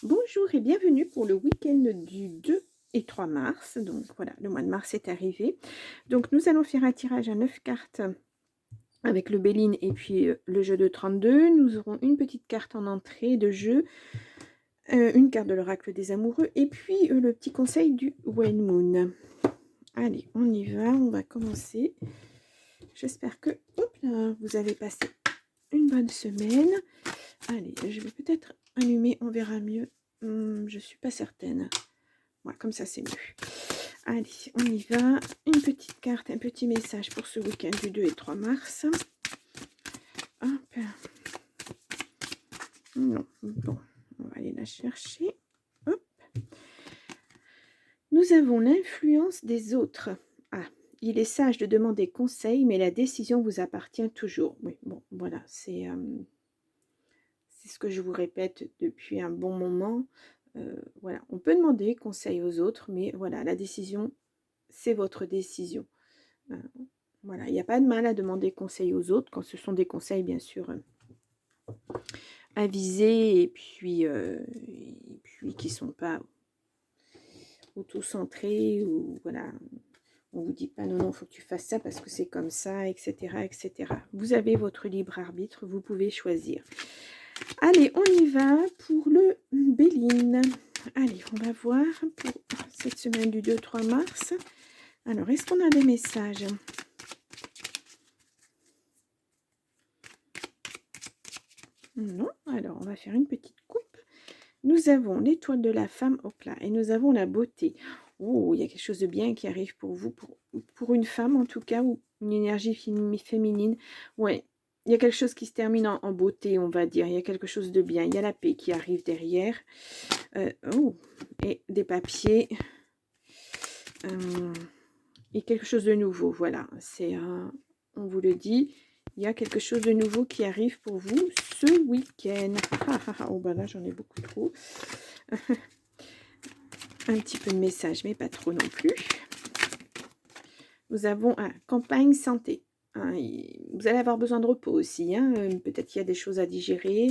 Bonjour et bienvenue pour le week-end du 2 et 3 mars. Donc voilà, le mois de mars est arrivé. Donc nous allons faire un tirage à 9 cartes avec le Béline et puis le jeu de 32. Nous aurons une petite carte en entrée de jeu, une carte de l'oracle des amoureux et puis le petit conseil du Wayne Moon. Allez, on y va, on va commencer. J'espère que hop là, vous avez passé une bonne semaine. Allez, je vais peut-être allumer, on verra mieux. Je suis pas certaine. Ouais, comme ça, c'est mieux. Allez, on y va. Une petite carte, un petit message pour ce week-end du 2 et 3 mars. Hop. Non, bon, on va aller la chercher. Hop. Nous avons l'influence des autres. Ah, il est sage de demander conseil, mais la décision vous appartient toujours. Oui, bon, voilà, c'est ce que je vous répète depuis un bon moment. Voilà, on peut demander conseil aux autres, mais voilà, la décision, c'est votre décision. Voilà, il n'y a pas de mal à demander conseil aux autres quand ce sont des conseils, bien sûr, avisés et puis qui ne sont pas auto-centrés ou voilà, on ne vous dit pas non, non, il faut que tu fasses ça parce que c'est comme ça, etc., etc. Vous avez votre libre arbitre, vous pouvez choisir. Allez, on y va pour le Béline. Allez, on va voir pour cette semaine du 2-3 mars. Alors, est-ce qu'on a des messages ? Non. Alors, on va faire une petite coupe. Nous avons l'étoile de la femme au plat et nous avons la beauté. Oh, il y a quelque chose de bien qui arrive pour vous, pour une femme en tout cas, ou une énergie féminine. Ouais, il y a quelque chose qui se termine en beauté, on va dire. Il y a quelque chose de bien. Il y a la paix qui arrive derrière. Oh, et des papiers. Et quelque chose de nouveau, voilà. C'est on vous le dit, il y a quelque chose de nouveau qui arrive pour vous ce week-end. Oh ben là, j'en ai beaucoup trop. Un petit peu de message, mais pas trop non plus. Nous avons campagne santé. Vous allez avoir besoin de repos aussi. Peut-être qu'il y a des choses à digérer.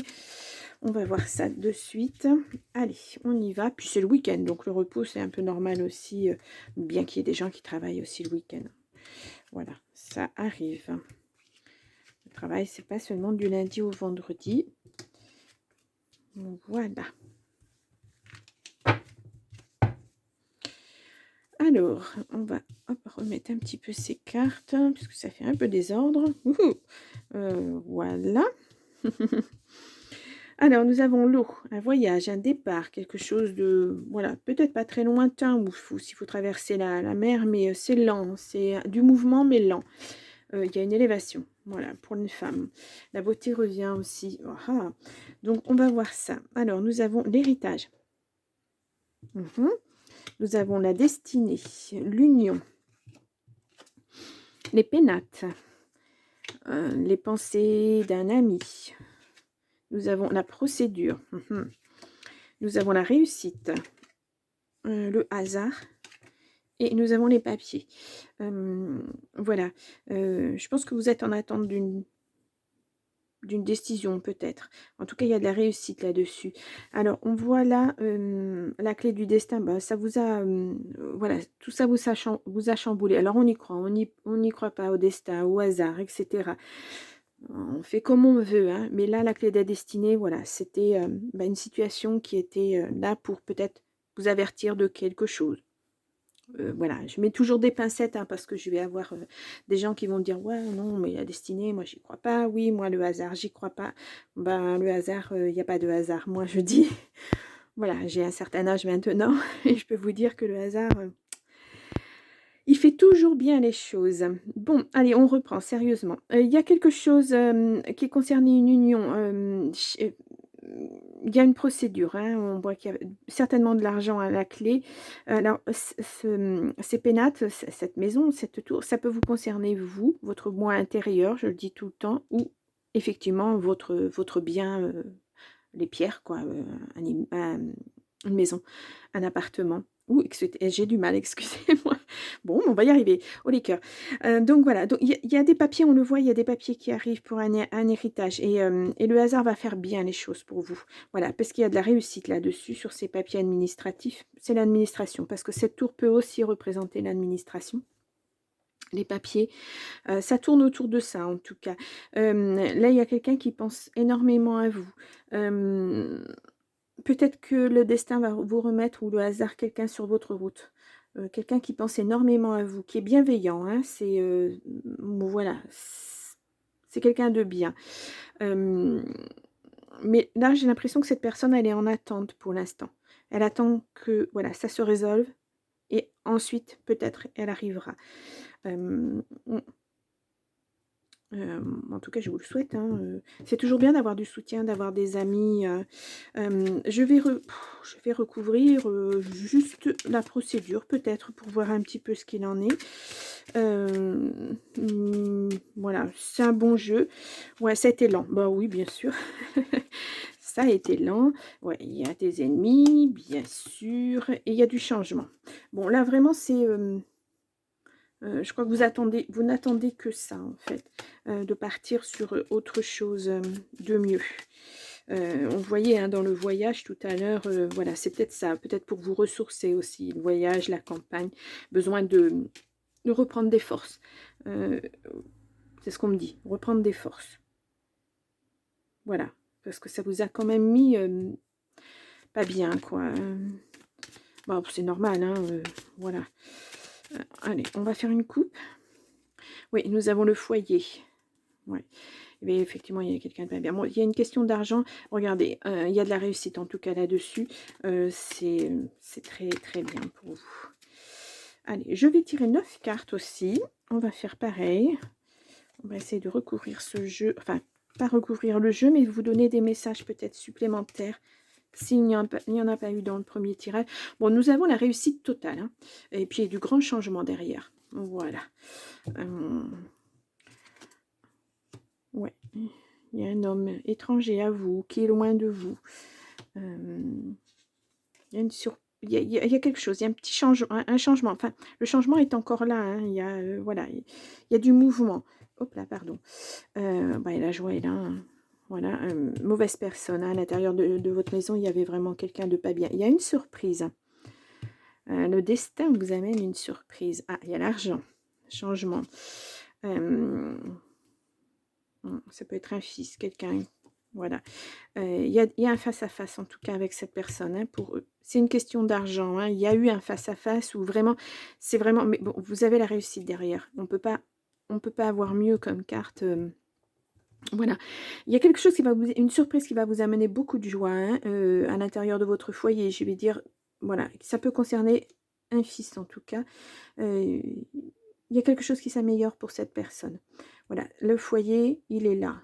On va voir ça de suite. Allez, on y va. Puis c'est le week-end, donc le repos, c'est un peu normal aussi, bien qu'il y ait des gens qui travaillent aussi le week-end. Voilà, ça arrive. Le travail, c'est pas seulement du lundi au vendredi. Voilà. Alors, on va remettre un petit peu ces cartes, puisque ça fait un peu désordre. Voilà. Alors, nous avons l'eau, un voyage, un départ, quelque chose de, voilà, peut-être pas très lointain, ou s'il faut traverser la mer, mais c'est lent, c'est du mouvement, mais lent. Il y a une élévation, voilà, pour une femme. La beauté revient aussi. Donc, on va voir ça. Alors, nous avons l'héritage. Nous avons la destinée, l'union, les pénates, les pensées d'un ami. Nous avons la procédure. Nous avons la réussite, le hasard. Et nous avons les papiers. Voilà. Je pense que vous êtes en attente d'une décision peut-être. En tout cas, il y a de la réussite là-dessus. Alors, on voit là la clé du destin. Bah, ça vous a... voilà, tout ça vous a chamboulé. Alors, on y croit. On n'y croit pas au destin, au hasard, etc. On fait comme on veut. Mais là, la clé de la destinée, voilà, c'était une situation qui était là pour peut-être vous avertir de quelque chose. Voilà, je mets toujours des pincettes parce que je vais avoir des gens qui vont me dire ouais non mais la destinée moi j'y crois pas, oui moi le hasard j'y crois pas. Le hasard il n'y a pas de hasard, moi je dis voilà, j'ai un certain âge maintenant et je peux vous dire que le hasard il fait toujours bien les choses. Bon, allez, on reprend sérieusement. Il y a quelque chose qui concernait une union. Il y a une procédure. On voit qu'il y a certainement de l'argent à la clé. Alors, ces pénates, cette maison, cette tour, ça peut vous concerner, vous, votre moi intérieur, je le dis tout le temps, ou effectivement votre bien, les pierres, quoi, une maison, un appartement. Ouh, j'ai du mal, excusez-moi. Bon, on va y arriver. Oh les cœurs. Donc voilà, donc il y a des papiers, on le voit, il y a des papiers qui arrivent pour un héritage et le hasard va faire bien les choses pour vous. Voilà, parce qu'il y a de la réussite là-dessus, sur ces papiers administratifs. C'est l'administration, parce que cette tour peut aussi représenter l'administration. Les papiers, ça tourne autour de ça en tout cas. Là, il y a quelqu'un qui pense énormément à vous. Hem Peut-être que le destin va vous remettre ou le hasard quelqu'un sur votre route. Quelqu'un qui pense énormément à vous, qui est bienveillant, hein, voilà, c'est quelqu'un de bien. Hem, mais là, j'ai l'impression que cette personne, elle est en attente pour l'instant. Elle attend que, voilà, ça se résolve et ensuite, peut-être, elle arrivera. Hem, en tout cas, je vous le souhaite, hein, c'est toujours bien d'avoir du soutien, d'avoir des amis, je vais recouvrir, juste la procédure peut-être pour voir un petit peu ce qu'il en est. Voilà, c'est un bon jeu. Ouais, ça a été lent. Bah oui, bien sûr. Ça a été lent. Ouais, il y a des ennemis, bien sûr, et il y a du changement. Bon, là vraiment je crois que vous n'attendez que ça en fait, de partir sur, autre chose, de mieux. On voyait, hein, dans le voyage tout à l'heure, voilà, c'est peut-être ça, peut-être pour vous ressourcer aussi, le voyage, la campagne, besoin de reprendre des forces. Heu, c'est ce qu'on me dit, reprendre des forces. Voilà, parce que ça vous a quand même mis, pas bien quoi, bon, c'est normal, hein, voilà. Allez, on va faire une coupe. Oui, nous avons le foyer. Ouais. Mais effectivement, il y a quelqu'un de pas bien. Bon, il y a une question d'argent. Regardez, il y a de la réussite en tout cas là-dessus. C'est très très bien pour vous. Allez, je vais tirer 9 cartes aussi. On va faire pareil. On va essayer de recouvrir ce jeu. Enfin, pas recouvrir le jeu, mais vous donner des messages peut-être supplémentaires s'il n'y en a pas eu dans le premier tirage. Bon, nous avons la réussite totale, hein. Et puis, il y a du grand changement derrière. Voilà. Ouais. Il y a un homme étranger à vous, qui est loin de vous. Il y a une il y a quelque chose, il y a un petit changement, un changement. Enfin, le changement est encore là, hein. Il y a, voilà, il y a du mouvement. Hop là, pardon. Bah, et la joie est là, hein. Voilà, mauvaise personne, hein. À l'intérieur de votre maison, il y avait vraiment quelqu'un de pas bien. Il y a une surprise. Le destin vous amène une surprise. Ah, il y a l'argent. Changement. Ça peut être un fils, quelqu'un. Voilà. Il y a un face-à-face, en tout cas, avec cette personne, hein, pour eux. C'est une question d'argent, hein. Il y a eu un face-à-face où vraiment, c'est vraiment... Mais bon, vous avez la réussite derrière. On peut pas avoir mieux comme carte. Voilà. Il y a quelque chose qui va une surprise qui va vous amener beaucoup de joie, hein, à l'intérieur de votre foyer. Je vais dire, voilà, ça peut concerner un fils, en tout cas. Il y a quelque chose qui s'améliore pour cette personne. Voilà, le foyer, il est là.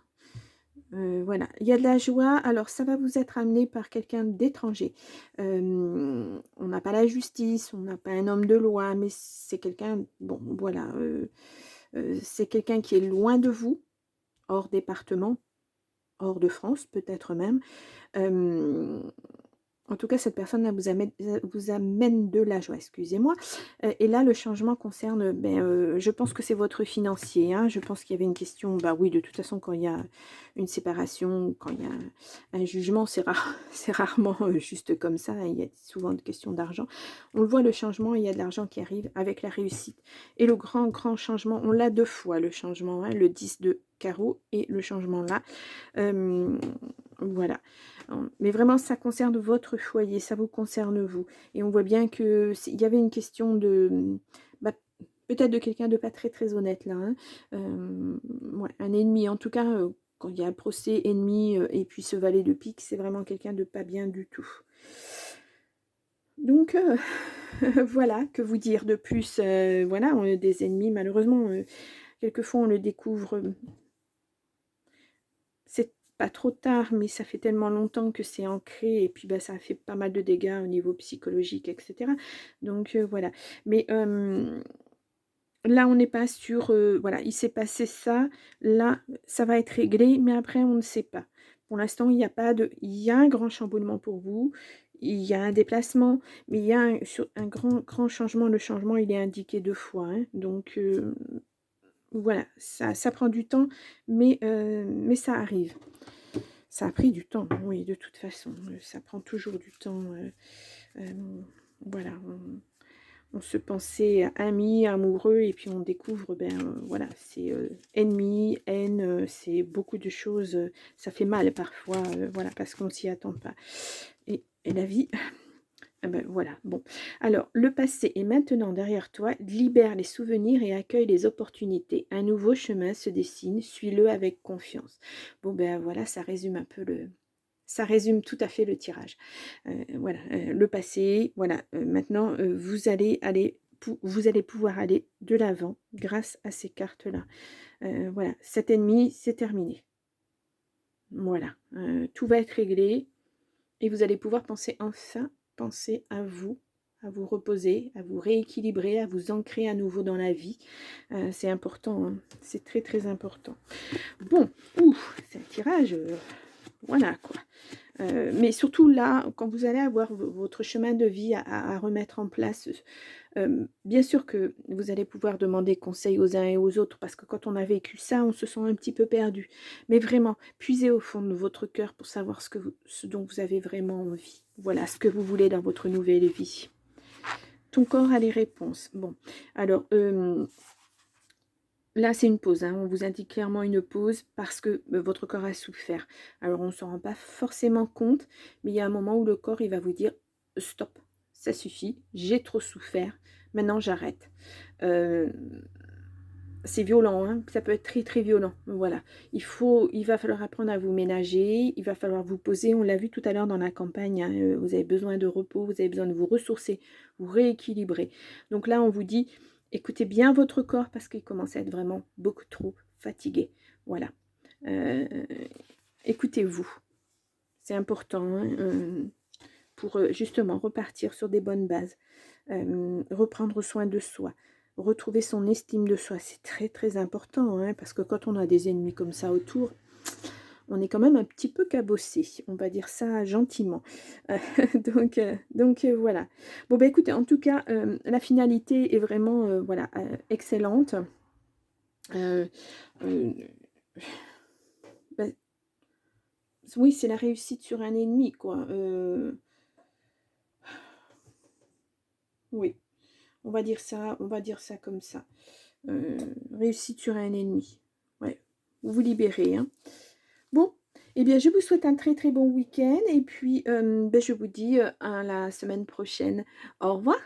Voilà, il y a de la joie. Alors, ça va vous être amené par quelqu'un d'étranger. On n'a pas la justice, on n'a pas un homme de loi, mais c'est quelqu'un, bon, voilà, c'est quelqu'un qui est loin de vous, hors département, hors de France, peut-être même. En tout cas, cette personne-là vous amène de la joie, excusez-moi. Et là, le changement concerne, je pense que c'est votre financier, hein. Je pense qu'il y avait une question, bah oui, de toute façon, quand il y a une séparation, quand il y a un jugement, c'est rarement juste comme ça, hein. Il y a souvent une question d'argent. On le voit, le changement, il y a de l'argent qui arrive avec la réussite. Et le grand, grand changement, on l'a deux fois, le changement, hein, le 10 de carreau et le changement là. Voilà. Mais vraiment, ça concerne votre foyer, ça vous concerne vous. Et on voit bien que il y avait une question de, bah, peut-être de quelqu'un de pas très très honnête là, hein. Ouais, un ennemi. En tout cas, quand il y a un procès ennemi et puis ce valet de pique, c'est vraiment quelqu'un de pas bien du tout. Donc voilà, que vous dire de plus. Voilà, on a des ennemis, malheureusement, quelquefois on le découvre. C'est pas trop tard, mais ça fait tellement longtemps que c'est ancré et puis, bah, ça a fait pas mal de dégâts au niveau psychologique et cetera. Donc voilà. Mais là, on n'est pas sur, voilà, il s'est passé ça, là, ça va être réglé, mais après on ne sait pas. Pour l'instant, il y a pas de il y a un grand chamboulement pour vous, il y a un déplacement, mais il y a un grand changement. Le changement, il est indiqué 2 fois, hein, donc voilà, ça prend du temps, mais ça arrive. Ça a pris du temps, oui, de toute façon, ça prend toujours du temps, voilà, on se pensait amis, amoureux et puis on découvre, ben, voilà, c'est, ennemi, haine, c'est beaucoup de choses, ça fait mal parfois, voilà, parce qu'on s'y attend pas et la vie, ah ben, voilà, bon. Alors, le passé est maintenant derrière toi, libère les souvenirs et accueille les opportunités. Un nouveau chemin se dessine, suis-le avec confiance. Bon, ben, voilà, ça résume tout à fait le tirage. Voilà, le passé, voilà, maintenant, vous allez pouvoir aller de l'avant grâce à ces cartes-là. Voilà, cet ennemi, c'est terminé. Voilà, tout va être réglé et vous allez pouvoir enfin penser à vous reposer, à vous rééquilibrer, à vous ancrer à nouveau dans la vie. C'est important, hein, c'est très, très important. Bon, ouf, c'est un tirage, voilà quoi. Mais surtout là, quand vous allez avoir votre chemin de vie à remettre en place, bien sûr que vous allez pouvoir demander conseil aux uns et aux autres, parce que quand on a vécu ça, on se sent un petit peu perdu. Mais vraiment, puisez au fond de votre cœur pour savoir ce dont vous avez vraiment envie. Voilà, ce que vous voulez dans votre nouvelle vie. Ton corps a les réponses. Bon, alors, là, c'est une pause, hein. On vous indique clairement une pause parce que votre corps a souffert. Alors, on ne s'en rend pas forcément compte, mais il y a un moment où le corps, il va vous dire « Stop, ça suffit, j'ai trop souffert, maintenant j'arrête. » C'est violent, hein, ça peut être très très violent. Voilà, il va falloir apprendre à vous ménager, il va falloir vous poser. On l'a vu tout à l'heure dans la campagne, hein, vous avez besoin de repos, vous avez besoin de vous ressourcer, vous rééquilibrer. Donc là, on vous dit, écoutez bien votre corps parce qu'il commence à être vraiment beaucoup trop fatigué. Voilà, euh, écoutez-vous, c'est important, hein, pour justement repartir sur des bonnes bases, reprendre soin de soi. Retrouver son estime de soi, c'est très très important, hein, parce que quand on a des ennemis comme ça autour, on est quand même un petit peu cabossé, on va dire ça gentiment. Donc voilà. Bon, bah écoutez, en tout cas, la finalité est vraiment voilà, excellente. Euh, euh, bah, oui, c'est la réussite sur un ennemi, quoi. Oui, on va dire ça comme ça. Réussite sur un ennemi. Ouais, vous vous libérez, hein. Bon, eh bien, je vous souhaite un très très bon week-end et puis ben, je vous dis à la semaine prochaine. Au revoir.